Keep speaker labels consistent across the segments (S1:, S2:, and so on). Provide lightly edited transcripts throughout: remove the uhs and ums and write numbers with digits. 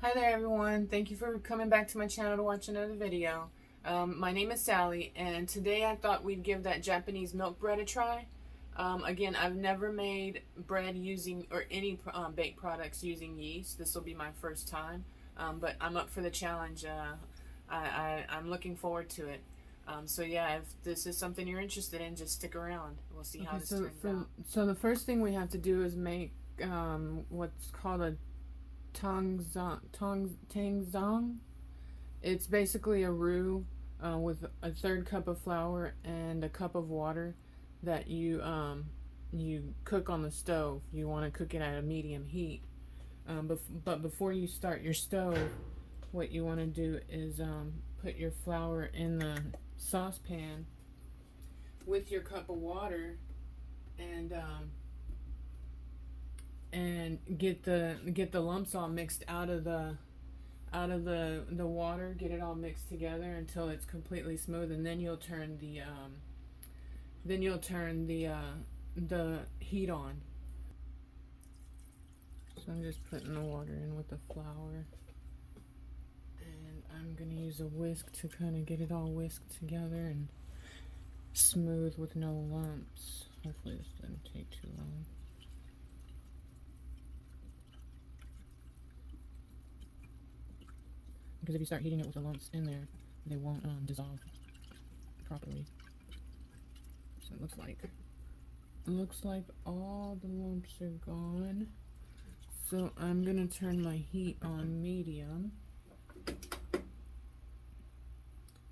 S1: Hi there everyone, thank you for coming back to my channel to watch another video. My name is Sally, and today I thought we'd give that Japanese milk bread a try. Again, I've never made bread using, or any baked products using yeast. This will be my first time, but I'm up for the challenge. I'm looking forward to it. So yeah, if this is something you're interested in, just stick around. We'll see how this turns out. So the first thing we have to do is make what's called a Tangzhong. It's basically a roux with a third cup of flour and a cup of water that you cook on the stove. You want to cook it at a medium heat. But before you start your stove, what you want to do is put your flour in the saucepan with your cup of water and get the lumps all mixed out of the water. Get it all mixed together until it's completely smooth, and then you'll turn the heat on. So I'm just putting the water in with the flour, and I'm gonna use a whisk to kind of get it all whisked together and smooth with no lumps. Hopefully this doesn't take too long. Because if you start heating it with the lumps in there, they won't dissolve properly. So it looks like all the lumps are gone. So I'm gonna turn my heat on medium.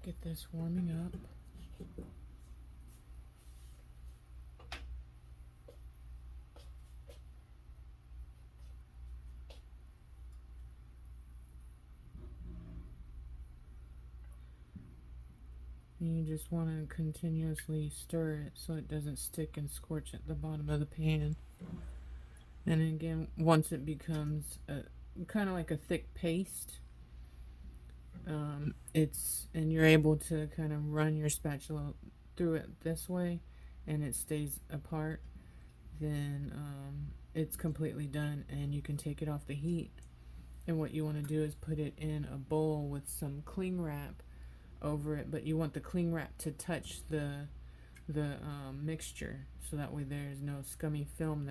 S1: Get this warming up. And you just want to continuously stir it so it doesn't stick and scorch at the bottom of the pan. And again, once it becomes kind of like a thick paste, and you're able to kind of run your spatula through it this way, and it stays apart, then it's completely done, and you can take it off the heat. And what you want to do is put it in a bowl with some cling wrap over it, but you want the cling wrap to touch the mixture, so that way there's no scummy film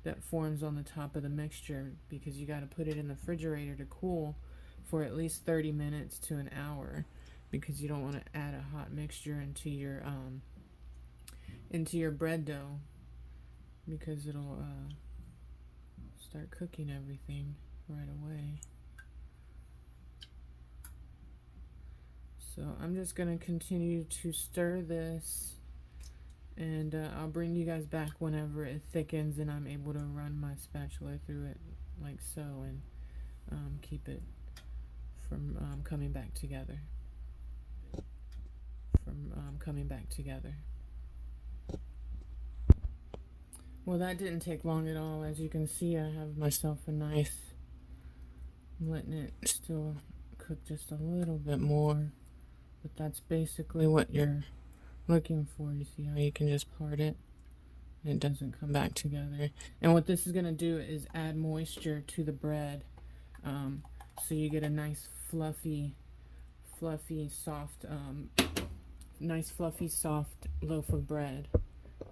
S1: that forms on the top of the mixture, because you got to put it in the refrigerator to cool for at least 30 minutes to an hour, because you don't want to add a hot mixture into your bread dough, because it'll start cooking everything right away. So I'm just going to continue to stir this, and I'll bring you guys back whenever it thickens and I'm able to run my spatula through it like so, and keep it from coming back together. Well, that didn't take long at all. As you can see, I have myself a nice, I'm letting it still cook just a little bit more. But that's basically what you're looking for. You see how you can just part it and it doesn't come back together. And what this is going to do is add moisture to the bread, so you get a nice fluffy soft loaf of bread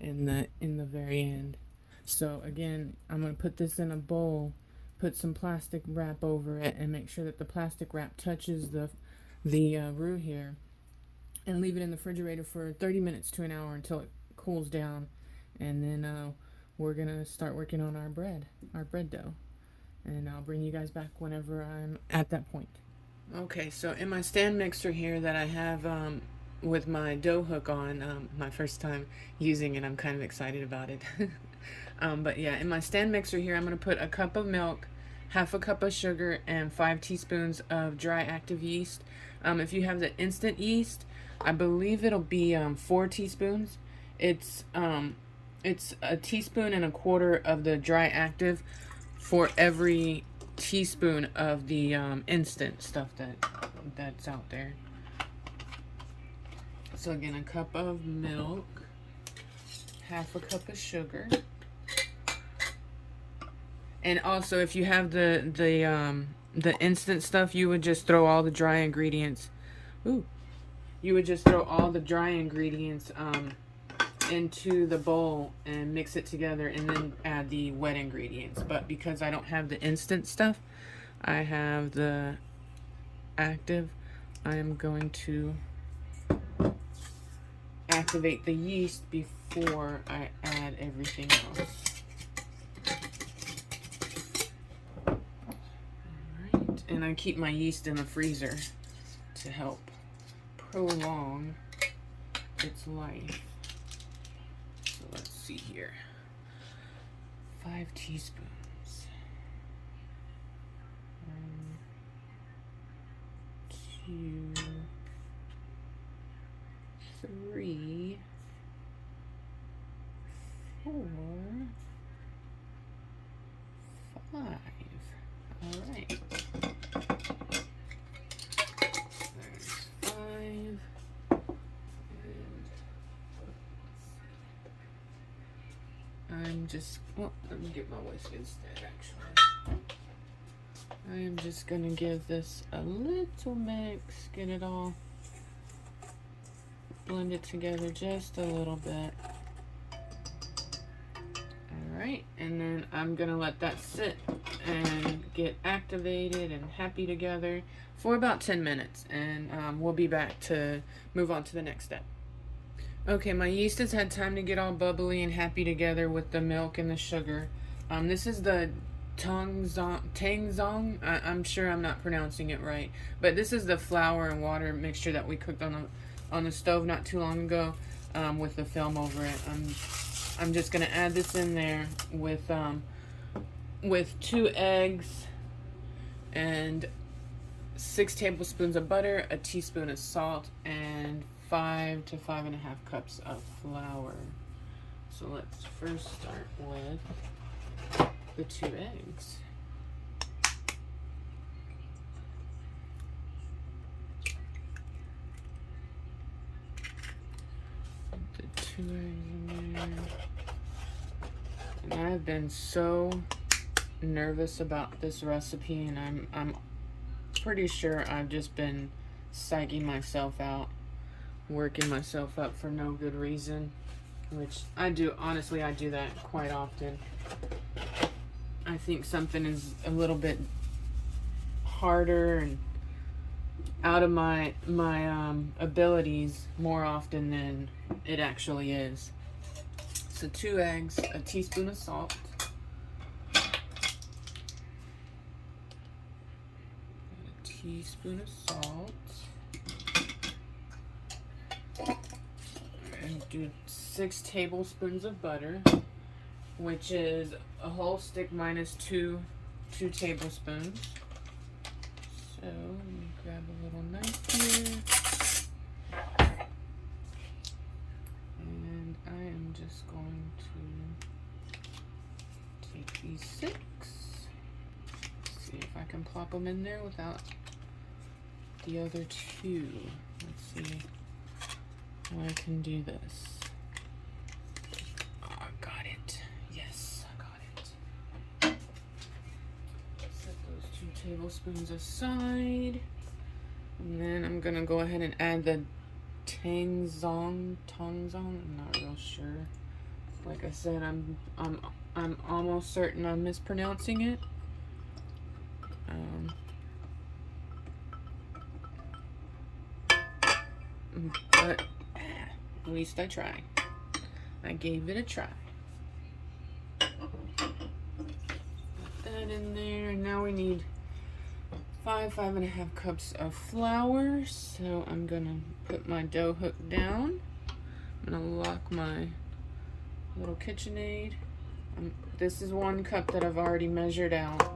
S1: in the very end. So again, I'm going to put this in a bowl, put some plastic wrap over it, and make sure that the plastic wrap touches the roux here, and leave it in the refrigerator for 30 minutes to an hour until it cools down, and then we're gonna start working on our bread dough, and I'll bring you guys back whenever I'm at that point. Okay, so in my stand mixer here that I have with my dough hook on, my first time using it, I'm kind of excited about it. But yeah, in my stand mixer here, I'm gonna put a cup of milk, half a cup of sugar, and 5 teaspoons of dry active yeast. If you have the instant yeast, I believe it'll be 4 teaspoons. It's a teaspoon and a quarter of the dry active for every teaspoon of the instant stuff that's out there. So again, a cup of milk, half a cup of sugar. And also, if you have the the instant stuff, you would just throw all the dry ingredients. Ooh. You would just throw all the dry ingredients into the bowl and mix it together and then add the wet ingredients. But because I don't have the instant stuff, I have the active. I am going to activate the yeast before I add everything else. Alright, and I keep my yeast in the freezer to help prolong its life. So let's see here. 5 teaspoons. 1, 2, 3, 4, 5. All right. There's 5. And I'm just, well, let me get my whisk instead, actually. I am just gonna give this a little mix, get it all, blend it together just a little bit. Alright, and then I'm gonna let that sit and get activated and happy together for about 10 minutes, and we'll be back to move on to the next step. Okay, my yeast has had time to get all bubbly and happy together with the milk and the sugar. This is the Tangzhong. I'm sure I'm not pronouncing it right, but this is the flour and water mixture that we cooked on the stove not too long ago with the film over it. I'm just gonna add this in there with 2 eggs and 6 tablespoons of butter, a teaspoon of salt, and 5 to 5.5 cups of flour. So let's first start with the 2 eggs. Put the 2 eggs in there. And I've been so nervous about this recipe, and I'm pretty sure I've just been psyching myself out, working myself up for no good reason, which I do. Honestly, I do that quite often. I think something is a little bit harder and out of my abilities more often than it actually is. So 2 eggs, a teaspoon of salt, a teaspoon of salt, and do 6 tablespoons of butter, which is a whole stick minus 2 tablespoons. So let me grab a little knife here, and I am just going to take these 6. See if I can plop them in there without the other 2. Let's see how I can do this. Oh, I got it. Yes, I got it. Set those 2 tablespoons aside. And then I'm gonna go ahead and add the Tangzhong. I'm not real sure. Like I said, I'm almost certain I'm mispronouncing it. But at least I tried. I gave it a try. Put that in there, and now we need 5.5 cups of flour. So I'm gonna put my dough hook down. I'm gonna lock my little KitchenAid. This is 1 cup that I've already measured out.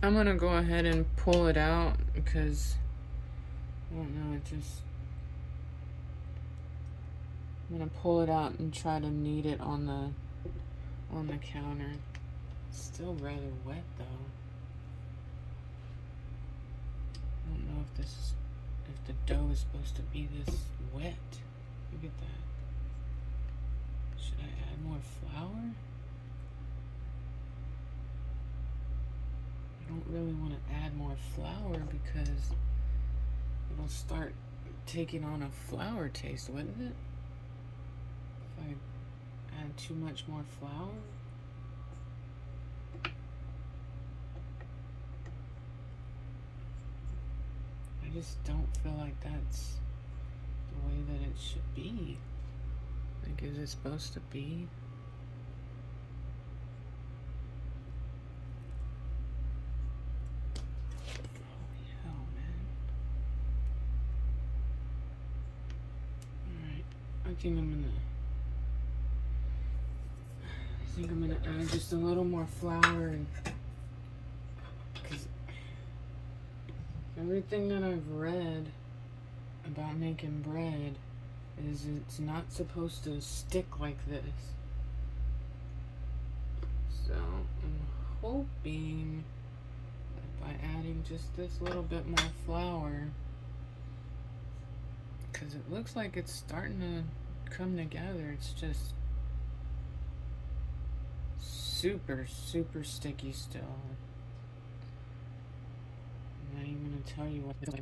S1: I'm gonna go ahead and pull it out because I don't know, I'm gonna pull it out and try to knead it on the counter. It's still rather wet though. I don't know if the dough is supposed to be this wet. Look at that. Should I add more flour? I don't really want to add more flour because it'll start taking on a flour taste, wouldn't it? If I add too much more flour? I just don't feel like that's the way that it should be. Like, is it supposed to be? Holy hell, man. Alright, I think I'm gonna add just a little more flour, and because everything that I've read about making bread is it's not supposed to stick like this. So I'm hoping that by adding just this little bit more flour, because it looks like it's starting to come together, it's just super sticky still. I'm not even gonna tell you what this is.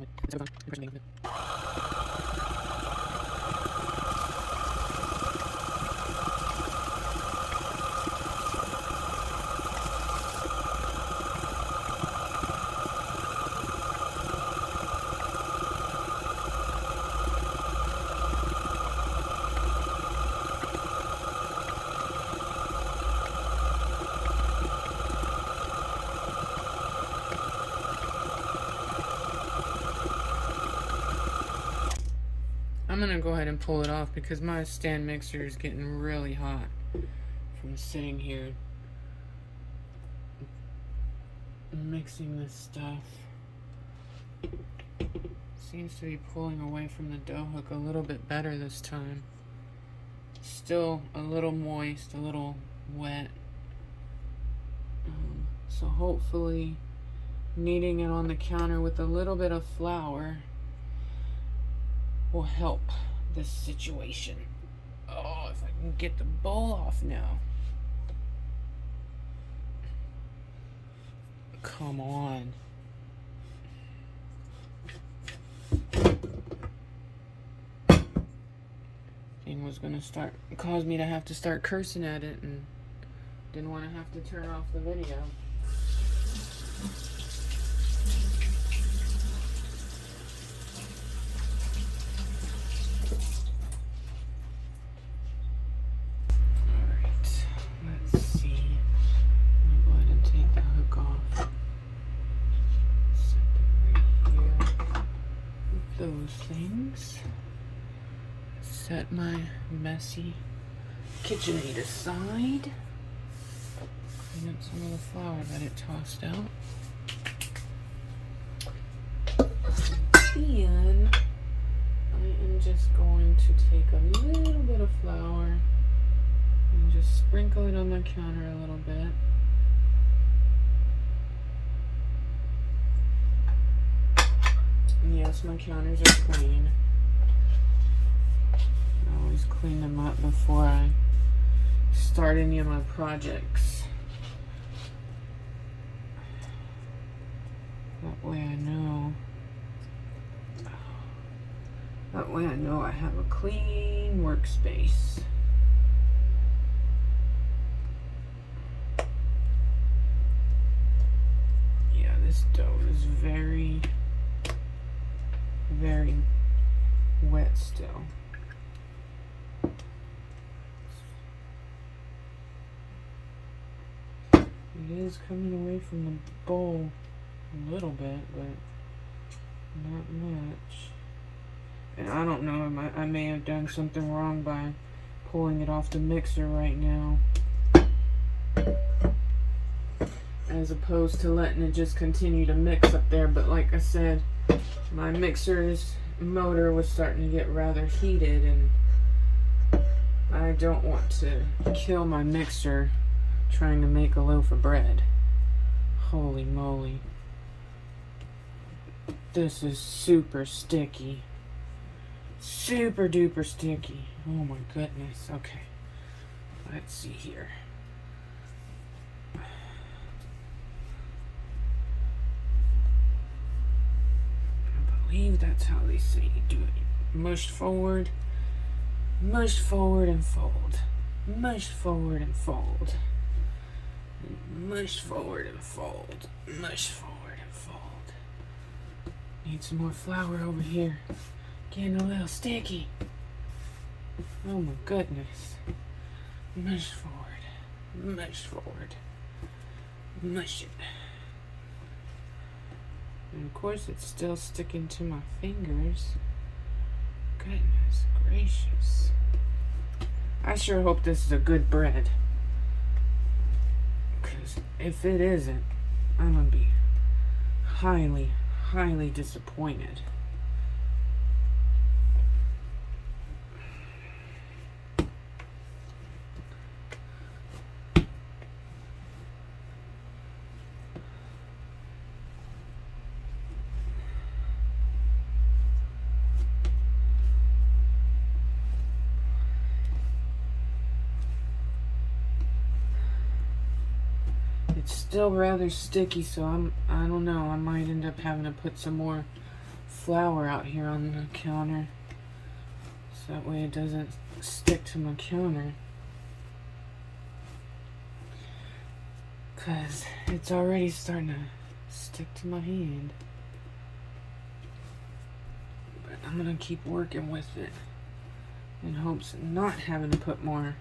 S1: I'm gonna go ahead and pull it off because my stand mixer is getting really hot from sitting here mixing this stuff. Seems to be pulling away from the dough hook a little bit better this time. Still a little moist, a little wet. So hopefully kneading it on the counter with a little bit of flour will help this situation. Oh, if I can get the bowl off now. Come on. Thing was gonna cause me to have to start cursing at it, and didn't want to have to turn off the video. Things. Set my messy KitchenAid aside. Clean up some of the flour that it tossed out. Then I am just going to take a little bit of flour and just sprinkle it on my counter a little bit. Yes, my counters are clean. I always clean them up before I start any of my projects. That way I know. I have a clean workspace. Yeah, this dough is very wet still. It is coming away from the bowl a little bit, but not much. And I don't know, I may have done something wrong by pulling it off the mixer right now. as opposed to letting it just continue to mix up there. But like I said, my mixer's motor was starting to get rather heated, and I don't want to kill my mixer trying to make a loaf of bread. Holy moly. This is super sticky. Super duper sticky. Oh my goodness. Okay. Let's see here. I believe that's how they say you do it. Mush forward and fold. Mush forward and fold. Mush forward and fold. Mush forward and fold. Need some more flour over here. Getting a little sticky. Oh my goodness. Mush forward. Mush forward. Mush it. And of course it's still sticking to my fingers. Goodness gracious. I sure hope this is a good bread. Because if it isn't, I'm going to be highly, highly disappointed. It's still rather sticky, so I don't know, I might end up having to put some more flour out here on the counter, so that way it doesn't stick to my counter, because it's already starting to stick to my hand. But I'm gonna keep working with it in hopes of not having to put more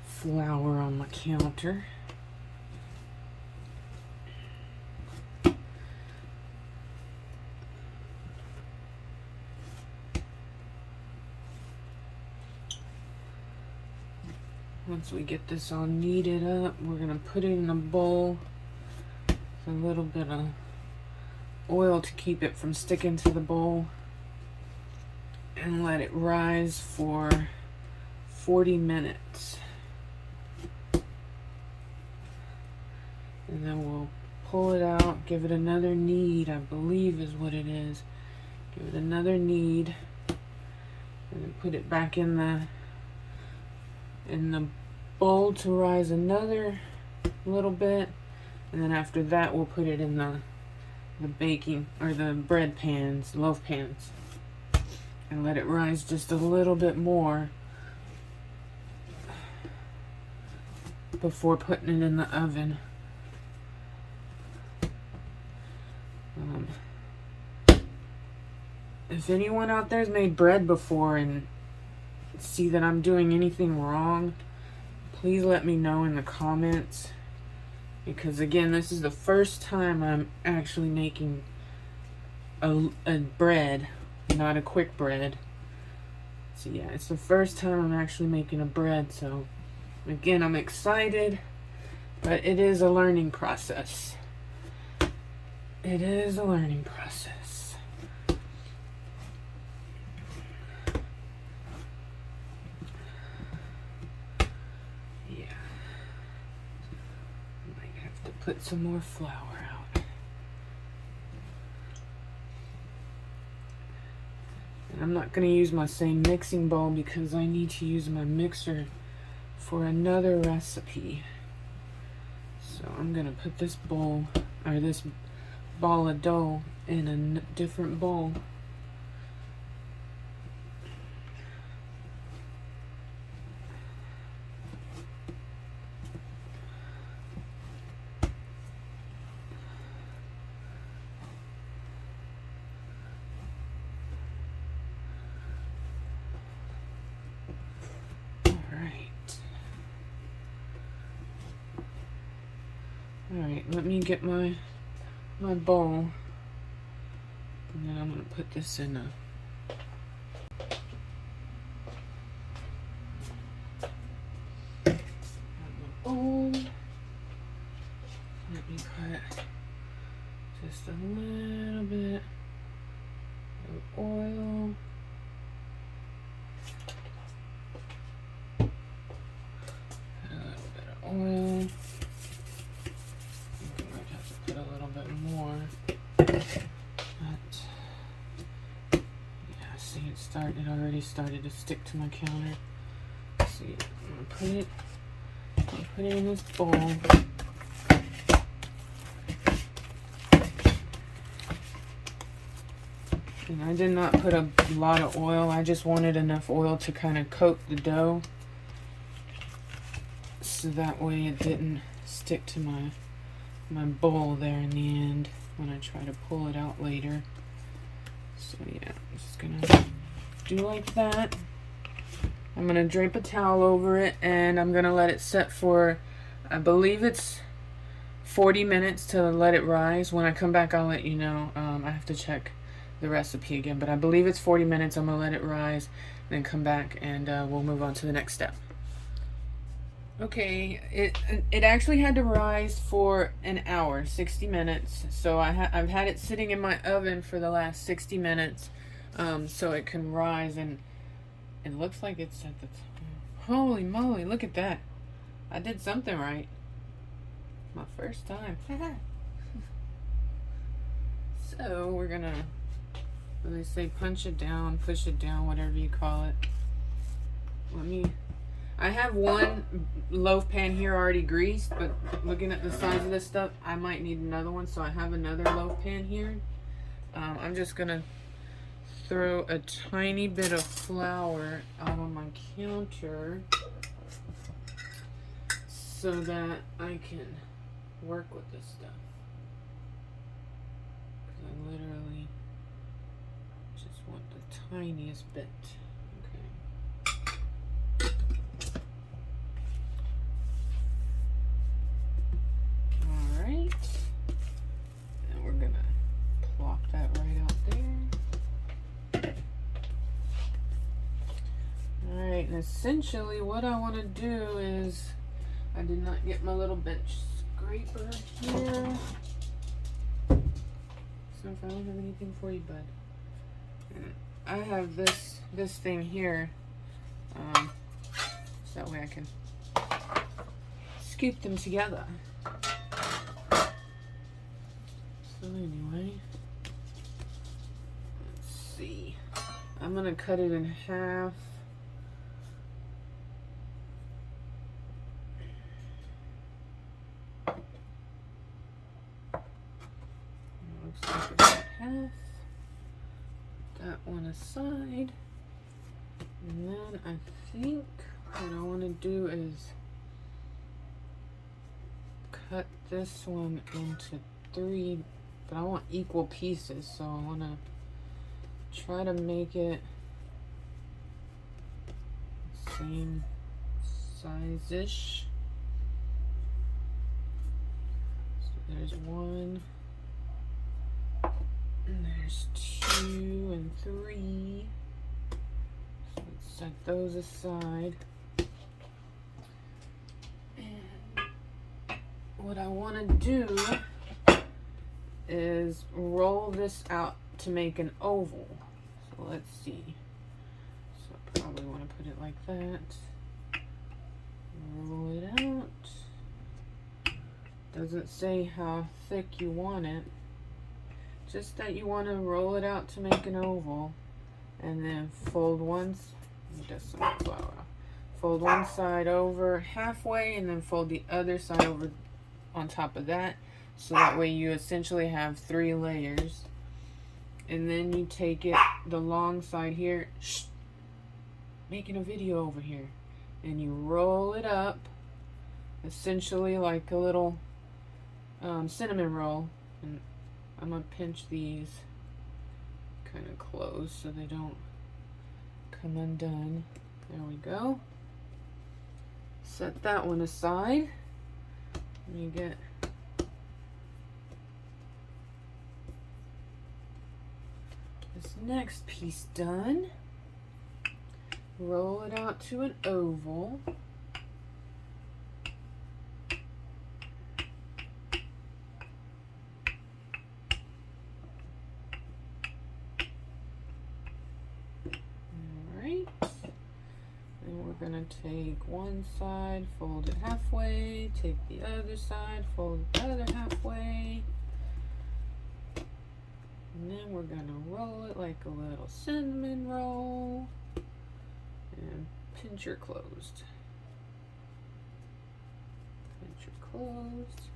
S1: flour on my counter. Once we get this all kneaded up, we're going to put it in a bowl with a little bit of oil to keep it from sticking to the bowl, and let it rise for 40 minutes. And then we'll pull it out, give it another knead, I believe is what it is. Give it another knead, and then put it back in the bowl to rise another little bit, and then after that we'll put it in the baking or the bread pans, loaf pans, and let it rise just a little bit more before putting it in the oven. If anyone out there has made bread before and see that I'm doing anything wrong, please let me know in the comments, because again, this is the first time I'm actually making a bread, not a quick bread. So yeah, it's the first time I'm actually making a bread, so again, I'm excited, but it is a learning process. It is a learning process. Put some more flour out. And I'm not going to use my same mixing bowl because I need to use my mixer for another recipe. So I'm going to put this bowl, or this ball of dough, in a different bowl. Alright, let me get my bowl, and then I'm going to put this in a bowl. already started to stick to my counter. Let's see, I'm gonna put it in this bowl. And I did not put a lot of oil. I just wanted enough oil to kind of coat the dough, so that way it didn't stick to my bowl there in the end when I try to pull it out later. So yeah, I'm just gonna do like that. I'm gonna drape a towel over it, and I'm gonna let it set for, I believe it's 40 minutes to let it rise. When I come back, I'll let you know. I have to check the recipe again, but I believe it's 40 minutes. I'm gonna let it rise, then come back, and we'll move on to the next step. Okay, it actually had to rise for an hour, 60 minutes. So I've had it sitting in my oven for the last 60 minutes, so it can rise, and it looks like it's at the top. Holy moly, look at that! I did something right. My first time. So we're gonna, what they say, punch it down, push it down, whatever you call it. I have one loaf pan here already greased, but looking at the size of this stuff, I might need another one, so I have another loaf pan here. I'm just gonna throw a tiny bit of flour out on my counter so that I can work with this stuff. Because I literally just want the tiniest bit. Alright. And we're gonna plop that right out there. Alright, and essentially what I want to do is, I did not get my little bench scraper here. So if I don't have anything for you, bud. And I have this thing here. So that way I can scoop them together. So anyway, let's see. I'm gonna cut it in half. Looks like about half. That one aside. And then I think what I want to do is cut this one into 3, but I want equal pieces, so I want to try to make it same size-ish. So there's 1, and there's 2 and 3. So let's set those aside. And what I want to do is roll this out to make an oval. So let's see. So I probably want to put it like that. Roll it out. Doesn't say how thick you want it. Just that you want to roll it out to make an oval. And then fold fold one side over halfway, and then fold the other side over on top of that. So that way you essentially have 3 layers. And then you take it, the long side here, making a video over here, and you roll it up, essentially like a little cinnamon roll. And I'm gonna pinch these kind of close so they don't come undone. There we go. Set that one aside. And you get this next piece done. Roll it out to an oval. Alright. Then we're going to take one side, fold it halfway, take the other side, fold the other halfway. And then we're going to roll it like a little cinnamon roll. And pincher closed. Pincher closed.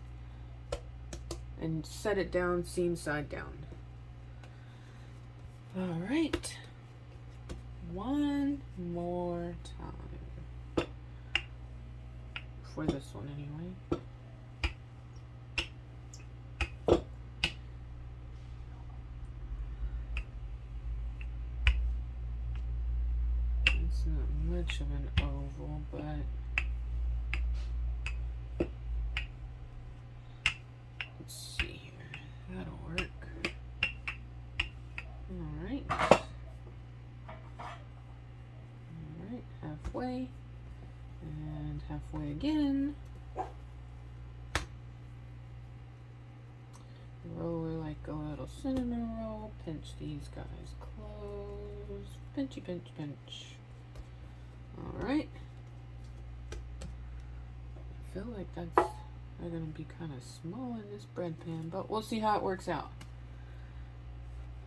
S1: And set it down seam side down. All right. One more time. For this one anyway. It's not much of an oval, but let's see here. That'll work. All right. All right, halfway and halfway again. Roll it like a little cinnamon roll. Pinch these guys close. Pinchy, pinch, pinch. All right. I feel like they're gonna be kind of small in this bread pan, but we'll see how it works out.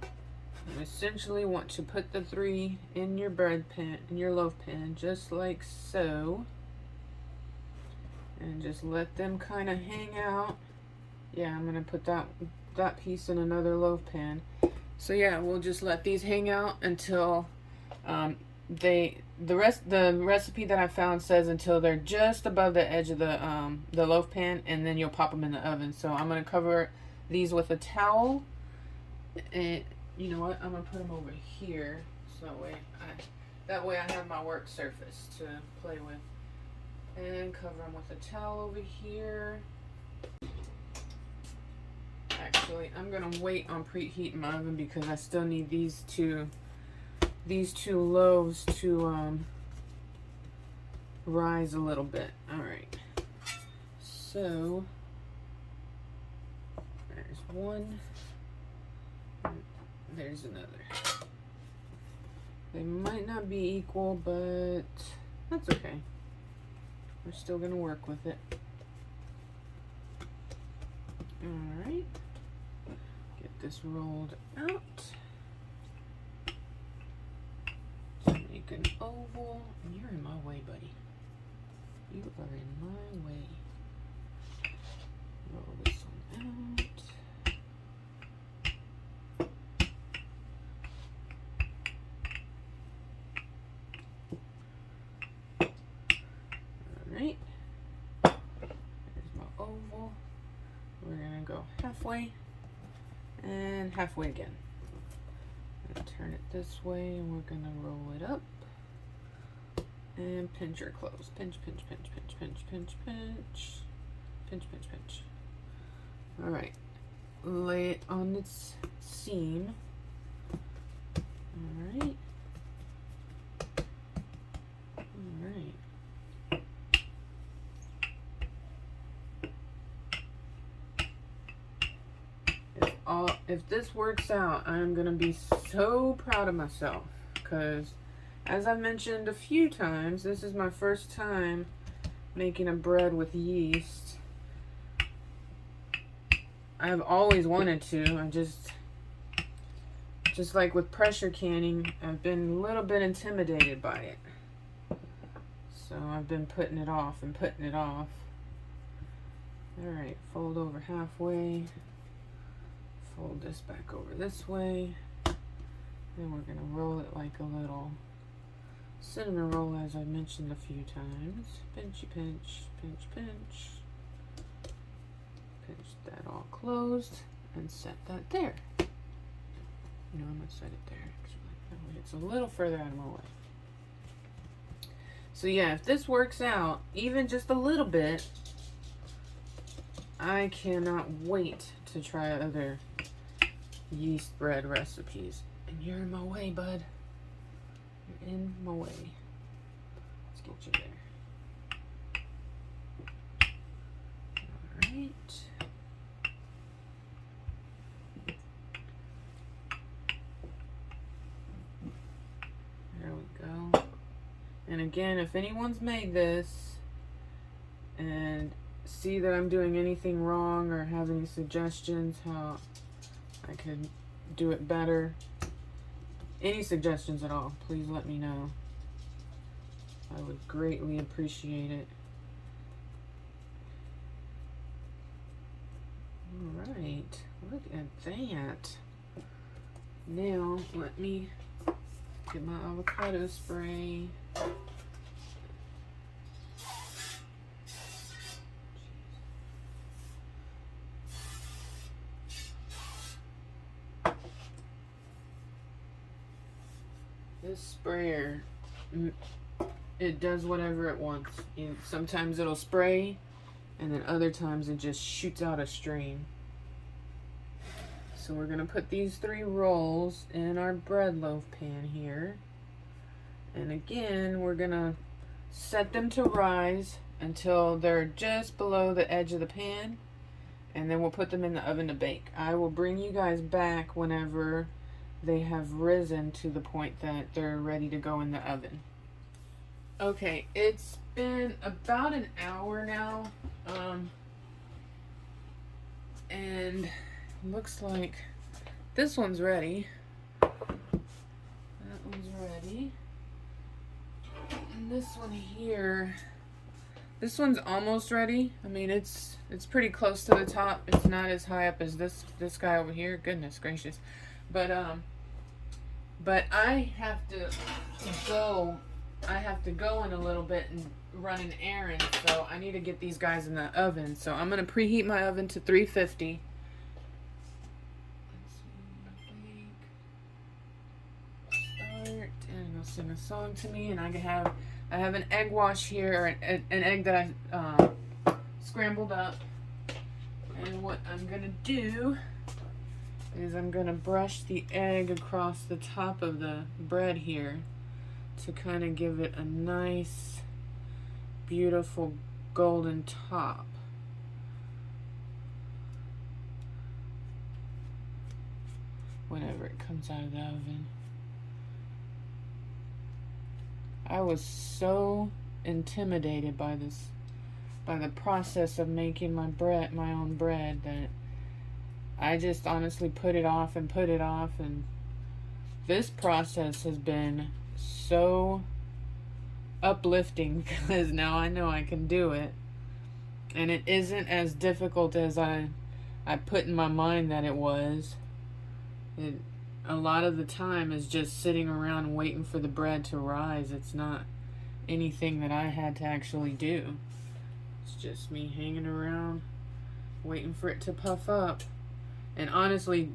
S1: You essentially want to put the 3 in your bread pan, in your loaf pan, just like so, and just let them kind of hang out. Yeah, I'm gonna put that piece in another loaf pan. So yeah, we'll just let these hang out until the recipe that I found says until they're just above the edge of the loaf pan, and then you'll pop them in the oven. So I'm gonna cover these with a towel, and you know what? I'm gonna put them over here so that way I have my work surface to play with, and cover them with a towel over here. Actually, I'm gonna wait on preheating my oven because I still need these two loaves to rise a little bit. All right, so there's one, there's another. They might not be equal, but that's okay. We're still gonna work with it. All right, get this rolled out. Make an oval. You're in my way, buddy. You are in my way. Roll this one out. Alright. There's my oval. We're gonna go halfway and halfway again. Turn it this way and we're gonna roll it up and pinch or close. Pinch, pinch, pinch, pinch, pinch, pinch, pinch, pinch, pinch, pinch. All right, lay it on its seam. All right. All right. If this works out, I'm gonna be so proud of myself, because as I've mentioned a few times, this is my first time making a bread with yeast. I've always wanted to. I just like with pressure canning, I've been a little bit intimidated by it. So I've been putting it off and putting it off. All right, fold over halfway. Fold this back over this way. Then we're gonna roll it like a little cinnamon roll, as I mentioned a few times. Pinchy pinch, pinch, pinch. Pinch that all closed and set that there. You know, I'm gonna set it there actually. That way it's a little further out of my way. So yeah, if this works out, even just a little bit, I cannot wait to try other yeast bread recipes. And you're in my way, bud. You're in my way. Let's get you there. Alright. There we go. And again, if anyone's made this and see that I'm doing anything wrong or have any suggestions how I could do it better, any suggestions at all, please let me know. I would greatly appreciate it. All right, look at that. Now, let me get my avocado spray. This sprayer, it does whatever it wants. Sometimes it'll spray, and then other times it just shoots out a stream. So we're gonna put these 3 rolls in our bread loaf pan here. And again, we're gonna set them to rise until they're just below the edge of the pan, and then we'll put them in the oven to bake. I will bring you guys back whenever they have risen to the point that they're ready to go in the oven. Okay, it's been about an hour now, and looks like this one's ready. That one's ready. And this one here, this one's almost ready. I mean, it's pretty close to the top. It's not as high up as this guy over here. Goodness gracious. But I have to go in a little bit and run an errand, so I need to get these guys in the oven. So I'm gonna preheat my oven to 350. Start, and it'll sing a song to me, and I have an egg wash here, or an egg that I scrambled up. And what I'm gonna do is I'm gonna brush the egg across the top of the bread here to kind of give it a nice, beautiful golden top. Whenever it comes out of the oven. I was so intimidated by the process of making my own bread, that I just honestly put it off, and this process has been so uplifting because now I know I can do it, and it isn't as difficult as I put in my mind that it was. A lot of the time is just sitting around waiting for the bread to rise. It's not anything that I had to actually do. It's just me hanging around waiting for it to puff up. And honestly,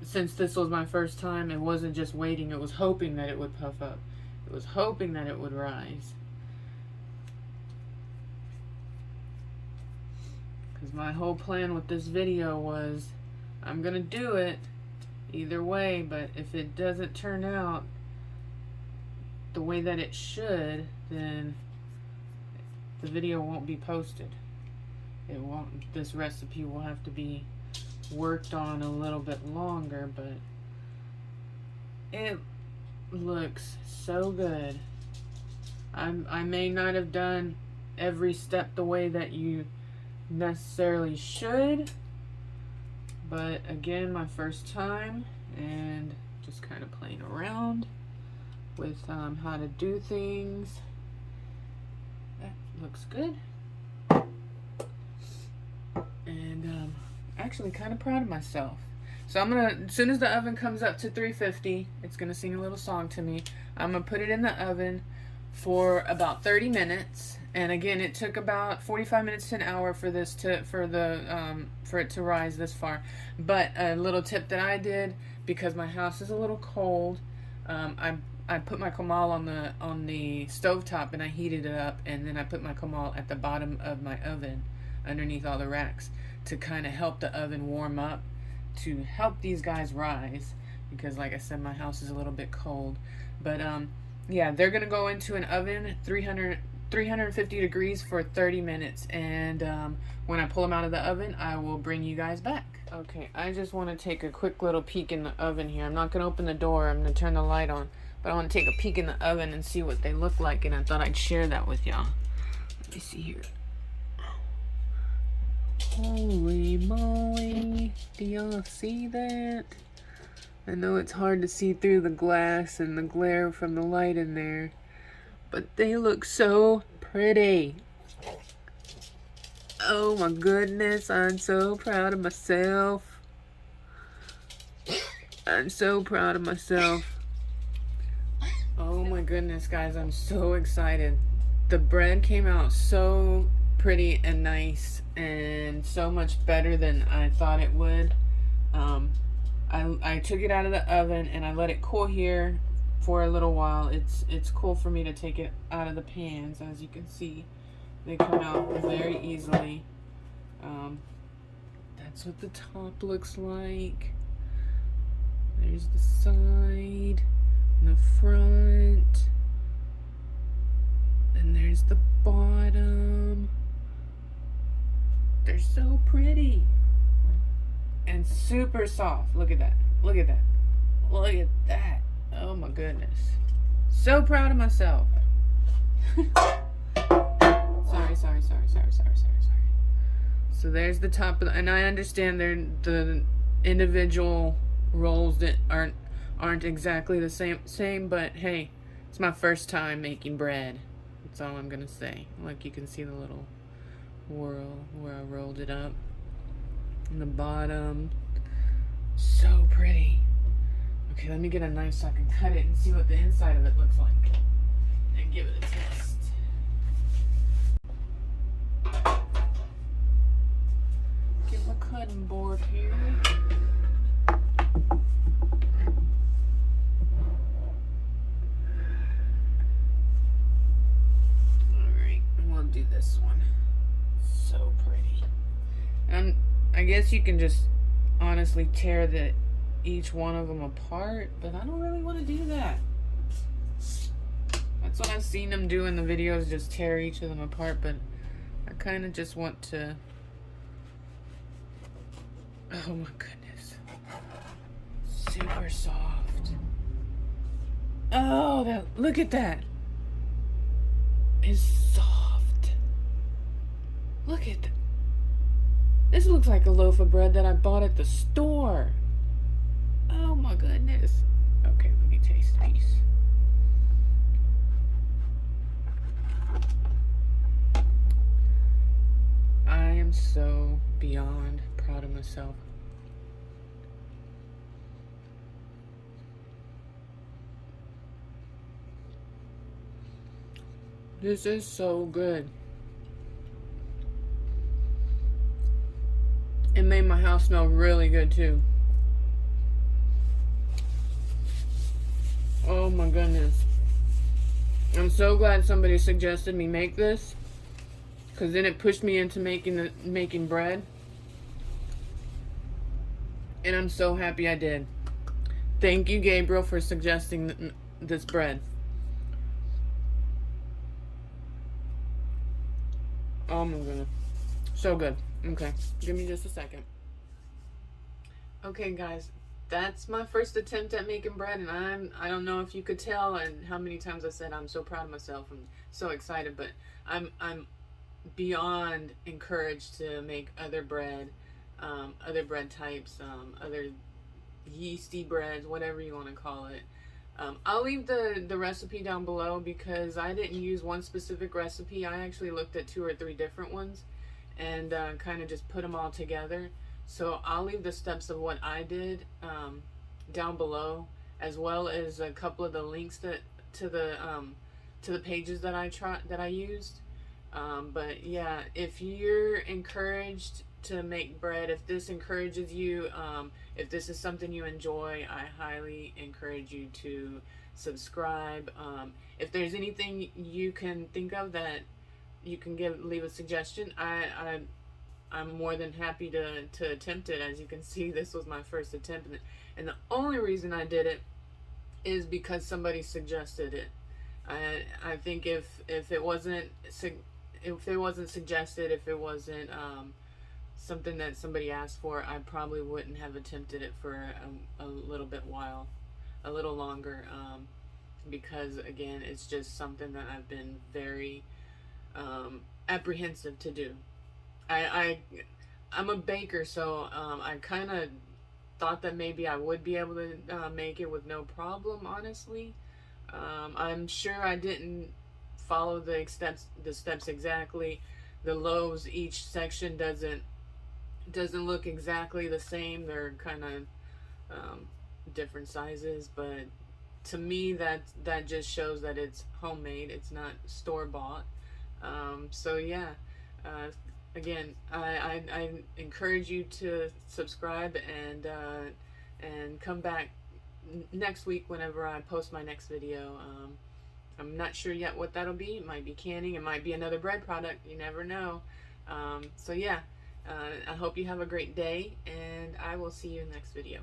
S1: since this was my first time, it wasn't just waiting, it was hoping that it would puff up. It was hoping that it would rise. Because my whole plan with this video was, I'm gonna do it either way, but if it doesn't turn out the way that it should, then the video won't be posted. It won't. This recipe will have to be worked on a little bit longer, but it looks so good. I may not have done every step the way that you necessarily should, but again, my first time, and just kind of playing around with how to do things. That looks good. And actually kind of proud of myself. So I'm gonna, as soon as the oven comes up to 350, it's gonna sing a little song to me. I'm gonna put it in the oven for about 30 minutes. And again, it took about 45 minutes to an hour for this for it to rise this far. But a little tip that I did, because my house is a little cold, I put my comal on the stovetop and I heated it up, and then I put my comal at the bottom of my oven underneath all the racks to kind of help the oven warm up, to help these guys rise, because like I said, my house is a little bit cold. But yeah, they're gonna go into an oven 350 degrees for 30 minutes, and when I pull them out of the oven, I will bring you guys back. Okay, I just want to take a quick little peek in the oven here. I'm not going to open the door, I'm going to turn the light on, but I want to take a peek in the oven and see what they look like, and I thought I'd share that with y'all. Let me see here. Holy moly, do y'all see that? I know it's hard to see through the glass and the glare from the light in there, but they look so pretty. Oh my goodness, I'm so proud of myself. I'm so proud of myself. Oh my goodness, guys, I'm so excited. The bread came out so pretty and nice and so much better than I thought it would. I took it out of the oven and I let it cool here for a little while. It's cool for me to take it out of the pans. As you can see, they come out very easily. That's what the top looks like. There's the side and the front, and there's the bottom. They're so pretty and super soft. Look at that. Look at that. Look at that. Oh my goodness. So proud of myself. Sorry. So there's the top of the, and I understand the individual rolls that aren't exactly the same, but hey, it's my first time making bread. That's all I'm gonna say. Like, you can see the little whirl where I rolled it up. And the bottom, so pretty. Okay, let me get a knife so I can cut it and see what the inside of it looks like, and give it a test. Get my cutting board here. Alright, we'll do this one. So pretty. And I guess you can just honestly tear each one of them apart, but I don't really want to do that. That's what I've seen them do in the videos, just tear each of them apart, but I kind of just want to... Oh my goodness. Super soft. Oh, look at that. It's soft. Look at that. This looks like a loaf of bread that I bought at the store. Oh my goodness. Okay, let me taste a piece. I am so beyond proud of myself. This is so good. It made my house smell really good too. Oh my goodness. I'm so glad somebody suggested me make this, because then it pushed me into making bread. And I'm so happy I did. Thank you, Gabriel, for suggesting this bread. Oh my goodness. So good. Okay, give me just a second. Okay, guys, that's my first attempt at making bread, and I don't know if you could tell and how many times I said I'm so proud of myself and so excited, but I'm beyond encouraged to make other bread types, other yeasty breads, whatever you want to call it. I'll leave the recipe down below, because I didn't use one specific recipe. I actually looked at 2 or 3 different ones and kind of just put them all together. So I'll leave the steps of what I did down below, as well as a couple of the links to the pages that I used. But yeah, if you're encouraged to make bread, if this encourages you, if this is something you enjoy, I highly encourage you to subscribe. If there's anything you can think of that you can leave a suggestion, I'm more than happy to attempt it. As you can see, this was my first attempt, and the only reason I did it is because somebody suggested it. I think if it wasn't suggested, if it wasn't something that somebody asked for, I probably wouldn't have attempted it for a little longer, because again, it's just something that I've been very apprehensive to do. I'm a baker, so I kind of thought that maybe I would be able to make it with no problem, honestly. I'm sure I didn't follow the steps exactly. The loaves, each section doesn't look exactly the same. They're kind of different sizes, but to me that just shows that it's homemade. It's not store bought. So yeah, uh, again, I encourage you to subscribe and come back next week whenever I post my next video. I'm not sure yet what that'll be. It might be canning. It might be another bread product. You never know. So yeah, I hope you have a great day, and I will see you in the next video.